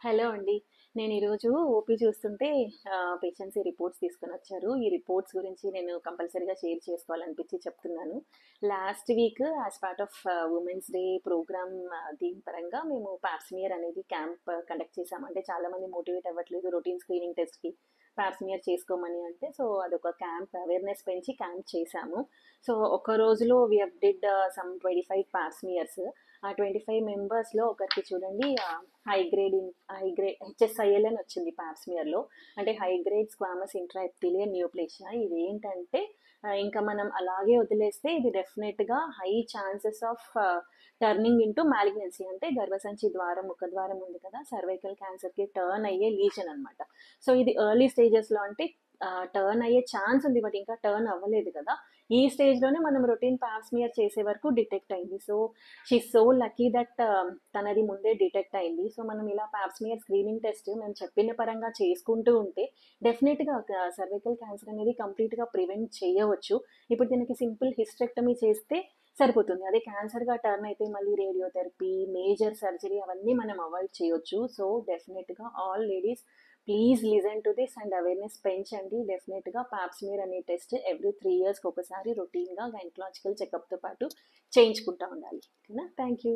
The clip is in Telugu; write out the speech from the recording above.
హలో అండి. నేను ఈరోజు ఓపీ చూస్తుంటే పేషెంట్స్ రిపోర్ట్స్ తీసుకొనొచ్చారు. ఈ రిపోర్ట్స్ గురించి నేను కంపల్సరీగా షేర్ చేసుకోవాలనిపించి చెప్తున్నాను. Last week as part of women's day programme దీని పరంగా మేము పాప్స్మియర్ అనేది క్యాంప్ కండక్ట్ చేశాము. అంటే చాలామంది మోటివేట్ అవ్వట్లేదు రొటీన్ స్క్రీనింగ్ టెస్ట్‌కి పాప్స్మియర్ చేసుకోమని అంటే, సో అదొక క్యాంప్ అవేర్‌నెస్ పెంచి క్యాంప్ చేశాము. సో ఒక్క రోజులో వి హావ్ డిడ్ సమ్ 25 పాప్స్మియర్స్. ఆ 25 మెంబర్స్‌లో ఒకరికి చూడండి హై గ్రేడ్ హెచ్ఎస్ఐఎల్ అని వచ్చింది పాప్స్మియర్లో. అంటే హై గ్రేడ్ స్క్వామస్ ఇంట్రాఎపిథీలియల్ నియోప్లేషియా. ఇది ఏంటంటే ఇంకా మనం అలాగే వదిలేస్తే ఇది డెఫినెట్గా high chances of turning into malignancy. అంటే గర్భసంచి ద్వారం ముఖద్వారం ఉంది కదా, సర్వైకల్ క్యాన్సర్కి టర్న్ అయ్యే లీజన్ అనమాట. సో ఇది ఎర్లీ స్టేజెస్లో అంటే టర్న్ అయ్యే ఛాన్స్ ఉంది, బట్ ఇంకా టర్న్ అవ్వలేదు కదా. ఈ స్టేజ్లోనే మనం రొటీన్ పాప్స్మియర్ చేసే వరకు డిటెక్ట్ అయింది. So she so lucky that తనది ముందే డిటెక్ట్ అయింది. సో మనం ఇలా పాప్స్మియర్ స్క్రీనింగ్ టెస్ట్ మేము చెప్పిన పరంగా చేసుకుంటూ ఉంటే డెఫినెట్గా సర్వైకల్ క్యాన్సర్ అనేది కంప్లీట్గా ప్రివెంట్ చేయవచ్చు. ఇప్పుడు దీనికి సింపుల్ హిస్టెక్టమీ చేస్తే సరిపోతుంది. అదే క్యాన్సర్గా టర్న్ అయితే మళ్ళీ రేడియోథెరపీ, మేజర్ సర్జరీ అవన్నీ మనం అవాయిడ్ చేయొచ్చు. సో డెఫినెట్గా all ladies please listen to this and awareness పెంచండి. డెఫినెట్గా పాప్స్మియర్ అనే టెస్ట్ ఎవ్రీ 3 ఇయర్స్కి ఒకసారి రొటీన్గా గైనకలాజికల్ చెకప్తో పాటు చేయించుకుంటూ ఉండాలి. ఓకేనా? Thank you.